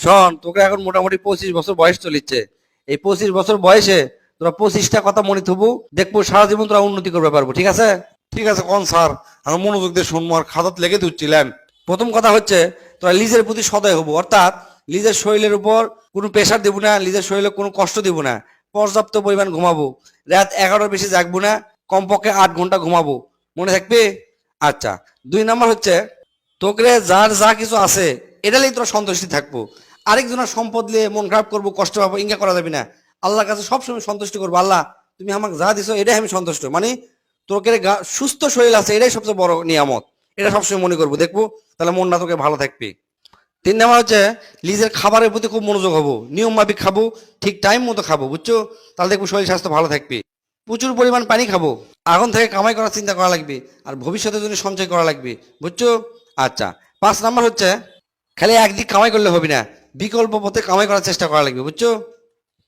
শোন, তোকে এখন মোটামুটি 25 বছর বয়স চলিচ্ছে। এই 25 বছর বয়সে তোরা 25টা কথা মনে থবু, দেখবো সারা জীবন তোরা উন্নতি করবে পারবো। ঠিক আছে? ঠিক আছে কোন স্যার, আমি মনোযোগ দিয়ে শুনবো আর খাতাত লেগে দিচ্ছিলেন। প্রথম কথা হচ্ছে তোরা লিজের প্রতি সদয় হবো, অর্থাৎ লিজের শরীরের উপর কোনো প্রেশার দেবো না, লিজের শরীরে কোনো কষ্ট দিব না, পর্যাপ্ত পরিমাণ ঘুমাবো, রাত 11টার বেশি জাগবো না, কমপক্ষে 8 ঘন্টা ঘুমাবো। মনে থাকবে? আচ্ছা। 2 নাম্বার হচ্ছে তোকে যার যা কিছু আছে এটা নিয়ে তোরা সন্তুষ্টি থাকবো। আরেকজনের সম্পদ নিয়ে মন খারাপ করবো, কষ্ট পাবো, ইঙ্গা করা যাবে না। আল্লাহর কাছে সবসময় সন্তুষ্টি করবো, আল্লাহ তুমি আমাকে যা দিছো এটাই আমি সন্তুষ্ট। মানে তোকে সুস্থ শরীর আছে এটাই সবচেয়ে বড় নিয়ামত, এটা সবসময় মনে করবো, দেখবো তাহলে মনটা তোকে ভালো থাকবে। 3 নাম্বার হচ্ছে নিজের খাবারের প্রতি খুব মনোযোগ হবো, নিয়ম মাফিক খাবো, ঠিক টাইম মতো খাবো, বুঝছো? তাহলে দেখবো শরীর স্বাস্থ্য ভালো থাকবে। প্রচুর পরিমাণ পানি খাবো, এখন থেকে কামাই করার চিন্তা করা লাগবে, আর ভবিষ্যতের জন্য সঞ্চয় করা লাগবে, বুঝছো? আচ্ছা। 5 নাম্বার হচ্ছে খালি একদিক কামাই করলে হবে না, বিকল্প পথে কামাই করার চেষ্টা করা লাগবে, বুঝছো?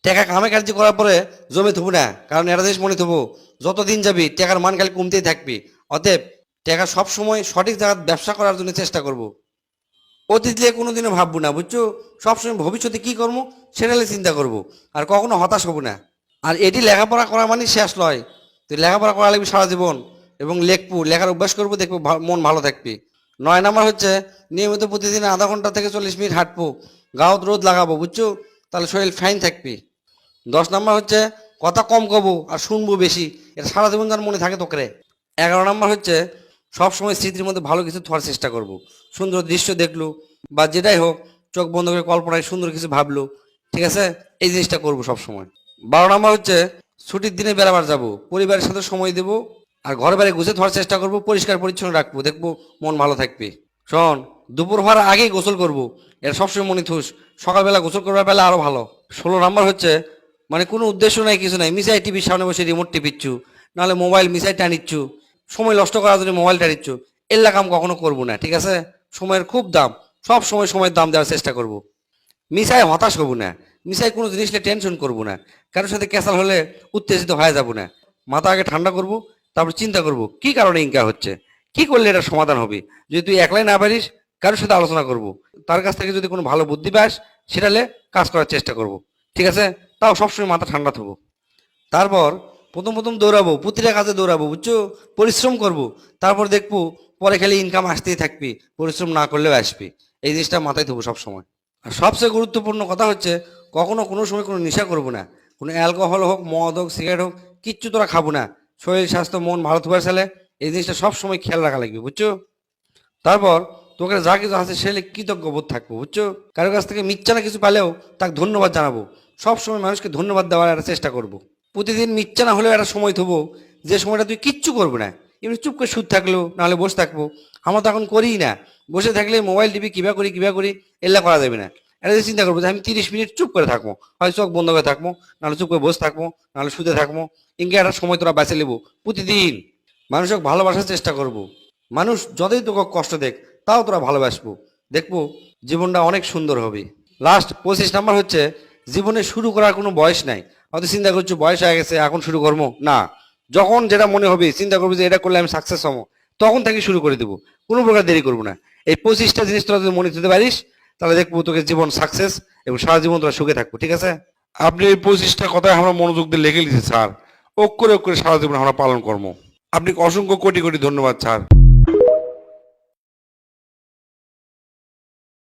টাকা কামাই কার্য করার পরে জমে থবো না, কারণ এটা জিনিস মনে থবো, যতদিন যাবি টাকার মান খালি কমতেই থাকবে। অতএব টাকা সবসময় সঠিক জায়গায় ব্যবসা করার জন্য চেষ্টা করব। অতীত নিয়ে কোনোদিনও ভাববো না, বুঝছো? সবসময় ভবিষ্যতে কি করবো সেটা নিয়ে চিন্তা করব, আর কখনো হতাশ হবো না। আর এটি লেখাপড়া করা মানে শেষ নয়, তুই লেখাপড়া করা লাগবে সারা জীবন, এবং লেখবো, লেখার অভ্যাস করবো, দেখবো মন ভালো থাকবে। 9 নাম্বার হচ্ছে নিয়মিত প্রতিদিন আধা ঘন্টা থেকে 40 মিনিট হাঁটবো, গাঁত রোদ লাগাবো, বুঝছো? তাহলে শরীর ফাইন থাকবে। 10 নাম্বার হচ্ছে কথা কম কব আর শুনবো বেশি, এটা সারা জীবন যেন মনে থাকে তোকে। 11 নাম্বার হচ্ছে সবসময় স্মৃতির মধ্যে ভালো কিছু থাকার চেষ্টা করব, সুন্দর দৃশ্য দেখলো বা যেটাই হোক, চোখ বন্ধ করে কল্পনায় সুন্দর কিছু ভাবলো, ঠিক আছে? এই জিনিসটা করবো সবসময়। 12 নাম্বার হচ্ছে ছুটির দিনে বেড়াবার যাব, পরিবারের সাথে সময় দেবো, আর ঘরে বাইরে গুছিয়ে থাকার চেষ্টা করবো, পরিষ্কার পরিচ্ছন্ন রাখবো, দেখবো মন ভালো থাকবে। শোন, দুপুর হওয়ার আগেই গোসল করবো, এটা সবসময় মনে থুস, সকালবেলা গোসল করবার বেলা আরো ভালো। 16 নাম্বার হচ্ছে মানে কোনো উদ্দেশ্য নাই, কিছু নাই, মিসাই টিভির সামনে বসে রিমোট টিপিচ্ছু, নাহলে মোবাইল মিসাই টানিচ্ছু, সময় নষ্ট করার জন্য মোবাইল টানিচ্ছু, এল্লা কাম কখনো করবো না, ঠিক আছে? সময়ের খুব দাম, সব সময় সময়ের দাম দেওয়ার চেষ্টা করব। মিসাই হতাশ হবো না, মিসাই কোনো জিনিস নিয়ে টেনশন করবো না, কারোর সাথে ক্যাসাল হলে উত্তেজিত হয়ে যাবো না। মাথা আগে ঠান্ডা করব, তারপর চিন্তা করব কি কারণে ইনকা হচ্ছে, কি করলে এটা সমাধান হবে। যদি তুই একলাই না পারিস, কারোর সাথে আলোচনা করব, তার কাছ থেকে যদি কোনো ভালো বুদ্ধি পাস সেটা নিয়ে কাজ করার চেষ্টা করব, ঠিক আছে? তাও সবসময় মাথা ঠান্ডা থাকবো। তারপর প্রথম প্রথম দৌড়াবো, প্রতিটা কাজে দৌড়াবো, বুঝছো? পরিশ্রম করব, তারপর দেখবো পরে খালি ইনকাম আসতেই থাকবে, পরিশ্রম না করলেও আসবে। এই জিনিসটা মাথায় থাকবো সবসময়। আর সবচেয়ে গুরুত্বপূর্ণ কথা হচ্ছে কখনো কোনো সময় কোনো নেশা করবো না, কোনো অ্যালকোহল হোক, মদ হোক, সিগারেট হোক, কিচ্ছু তোরা খাবো না। শরীর স্বাস্থ্য মন ভালো থাকার ছেলে এই জিনিসটা সবসময় খেয়াল রাখা লাগবে, বুঝছো? তারপর তোকে যা কিছু আছে সে কৃতজ্ঞ বোধ থাকবো, বুঝছো? কারোর কাছ থেকে মিথ্যা না কিছু পেলেও তাকে ধন্যবাদ জানাবো, সবসময় মানুষকে ধন্যবাদ দেওয়ার একটা চেষ্টা করব। প্রতিদিন মিথ্যা না হলেও একটা সময় থবো, যে সময়টা তুই কিচ্ছু করবো না, এমনি চুপ করে সুদ থাকলো, নাহলে বসে থাকবো। আমরা তো এখন করিই না, বসে থাকলে মোবাইল টিভি কিবা করি এল্লা করা যাবে না। এটা চিন্তা করবো যে আমি 30 মিনিট চুপ করে থাকবো, হয় চোখ বন্ধ করে থাকবো, নাহলে চুপ করে বসে থাকবো, নাহলে শুতে থাকবো। ইনকে একটা সময় তোরা বেছে নেবো প্রতিদিন। মানুষকে ভালোবাসার চেষ্টা করব, মানুষ যতই তোকে কষ্ট দেখ তাও তোরা ভালোবাসবো, দেখবো জীবনটা অনেক সুন্দর হবে। লাস্ট 25 নাম্বার হচ্ছে জীবনে শুরু করার কোনো বয়স নাই। হয়তো চিন্তা করছো বয়স হয়ে গেছে এখন শুরু করবো না, যখন যেটা মনে হবে চিন্তা করবো যে এটা করলে আমি সাকসেস হবো, তখন থেকে শুরু করে দেবো, কোনো প্রকার দেরি করবো না। এই 25টা জিনিস তোরা যদি মনে দিতে পারিস তাহলে দেখবো তোকে জীবন সাকসেস, এবং সারা জীবন তোরা সুখে থাকবো, ঠিক আছে? আপনি এই 25টা কথায় আমরা মনোযোগ দিয়ে লিখে লিখেছি স্যার, অক্ষরে অক্ষরে সারা জীবন আমরা পালন করবো। আপনাকে অসংখ্য কোটি কোটি ধন্যবাদ স্যার।